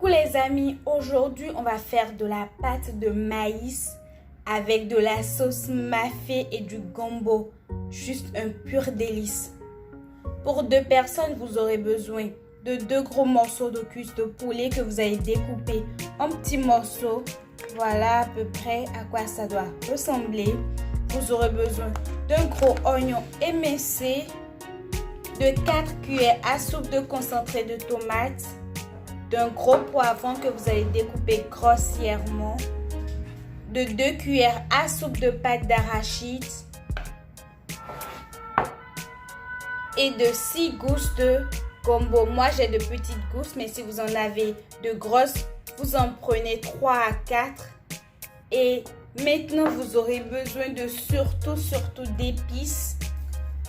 Coucou les amis, aujourd'hui on va faire de la pâte de maïs avec de la sauce mafé et du gombo. Juste un pur délice. Pour 2 personnes, vous aurez besoin de 2 gros morceaux de cuisse de poulet que vous allez découper en petits morceaux. Voilà à peu près à quoi ça doit ressembler. Vous aurez besoin d'un gros oignon émincé, de 4 cuillères à soupe de concentré de tomate, d'un gros poivron que vous allez découper grossièrement, de 2 cuillères à soupe de pâte d'arachide et de 6 gousses de gombo. Moi j'ai de petites gousses, mais si vous en avez de grosses, vous en prenez 3 à 4. Et maintenant vous aurez besoin de surtout d'épices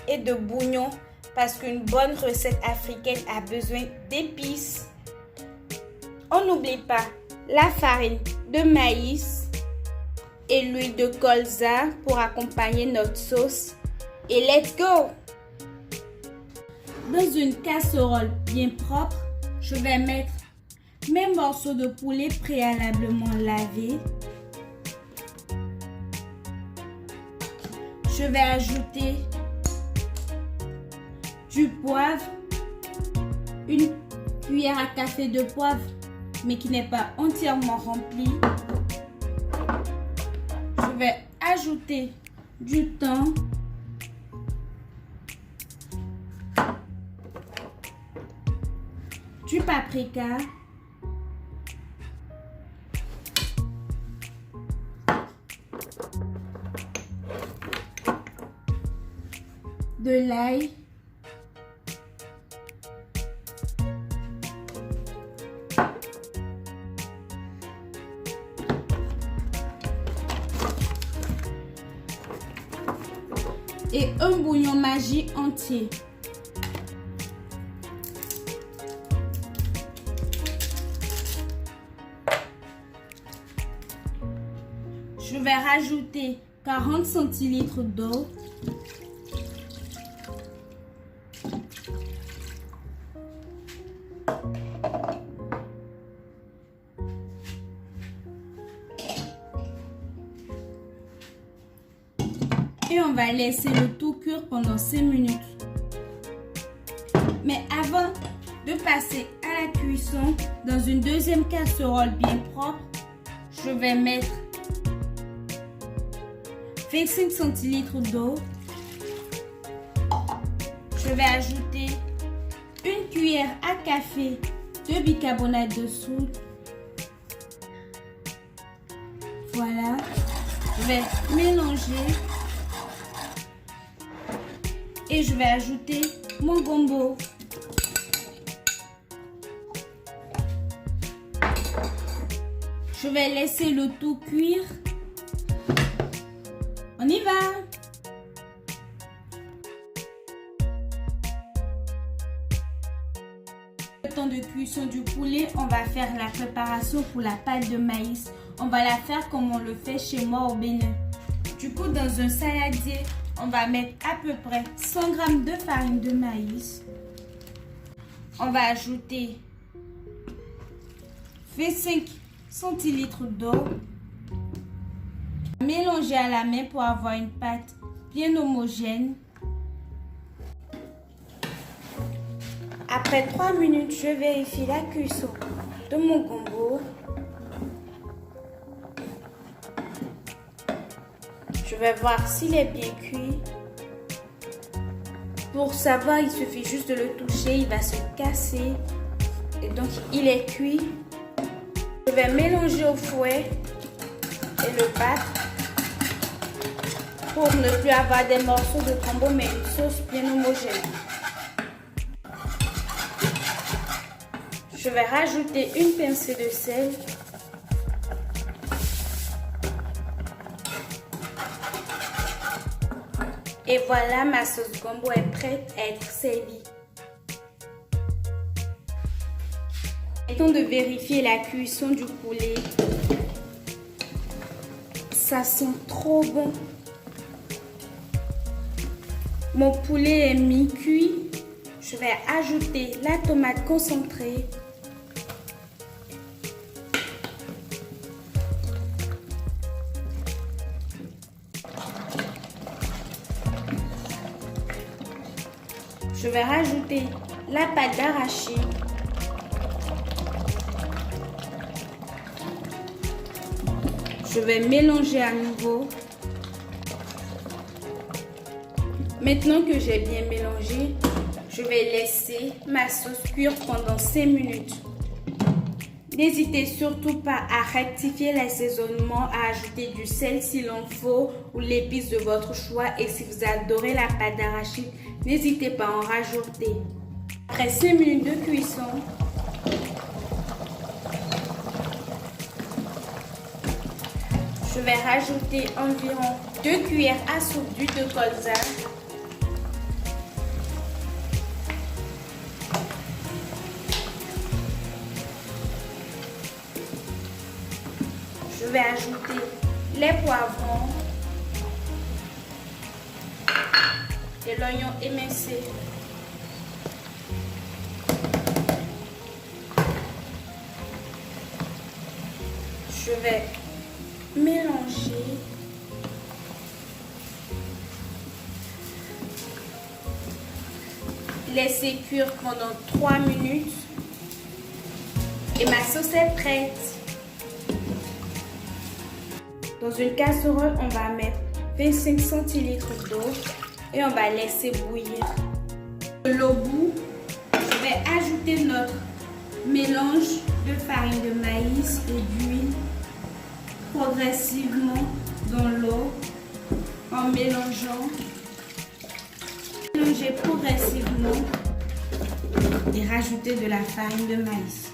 et de bouillon, parce qu'une bonne recette africaine a besoin d'épices. On n'oublie pas la farine de maïs et l'huile de colza pour accompagner notre sauce. Et let's go! Dans une casserole bien propre, je vais mettre mes morceaux de poulet préalablement lavés. Je vais ajouter du poivre, une cuillère à café de poivre, mais qui n'est pas entièrement remplie. Je vais ajouter du thym, du paprika, de l'ail, et un bouillon Maggi entier. Je vais rajouter 40 centilitres d'eau. Et on va laisser le tout cuire pendant 5 minutes. Mais avant de passer à la cuisson, dans une deuxième casserole bien propre, je vais mettre 25 centilitres d'eau. Je vais ajouter une cuillère à café de bicarbonate de soude. Voilà. Je vais mélanger. Et je vais ajouter mon gombo. Je vais laisser le tout cuire. On y va! Le temps de cuisson du poulet, on va faire la préparation pour la pâte de maïs. On va la faire comme on le fait chez moi au Bénin. Du coup, dans un saladier, on va mettre à peu près 100 g de farine de maïs. On va ajouter 25 centilitres d'eau. Mélanger à la main pour avoir une pâte bien homogène. Après 3 minutes, je vérifie la cuisson de mon gombo. Je vais voir s'il est bien cuit. Pour savoir, il suffit juste de le toucher, il va se casser. Et donc, il est cuit. Je vais mélanger au fouet et le battre pour ne plus avoir des morceaux de gombo, mais une sauce bien homogène. Je vais rajouter une pincée de sel. Et voilà, ma sauce gombo est prête à être servie. Temps de vérifier la cuisson du poulet. Ça sent trop bon. Mon poulet est mi-cuit. Je vais ajouter la tomate concentrée Je vais rajouter la pâte d'arachide. Je vais mélanger à nouveau. Maintenant que j'ai bien mélangé, je vais laisser ma sauce cuire pendant 5 minutes. N'hésitez surtout pas à rectifier l'assaisonnement, à ajouter du sel s'il en faut ou l'épice de votre choix. Et si vous adorez la pâte d'arachide, n'hésitez pas à en rajouter. Après 5 minutes de cuisson, je vais rajouter environ 2 cuillères à soupe d'huile de colza. Je vais ajouter les poivrons et l'oignon émincé. Je vais mélanger. Laisser cuire pendant 3 minutes. Et ma sauce est prête. Dans une casserole, on va mettre 25 centilitres d'eau et on va laisser bouillir. De l'eau bout, je vais ajouter notre mélange de farine de maïs et d'huile progressivement dans l'eau en mélangeant. Mélanger progressivement et rajouter de la farine de maïs.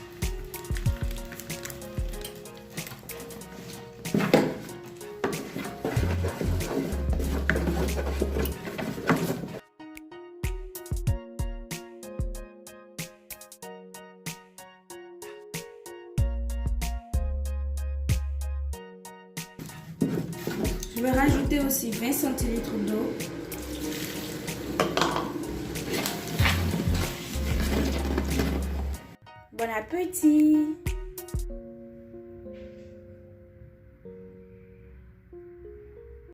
Je vais rajouter aussi 20 centilitres d'eau. Bon appétit!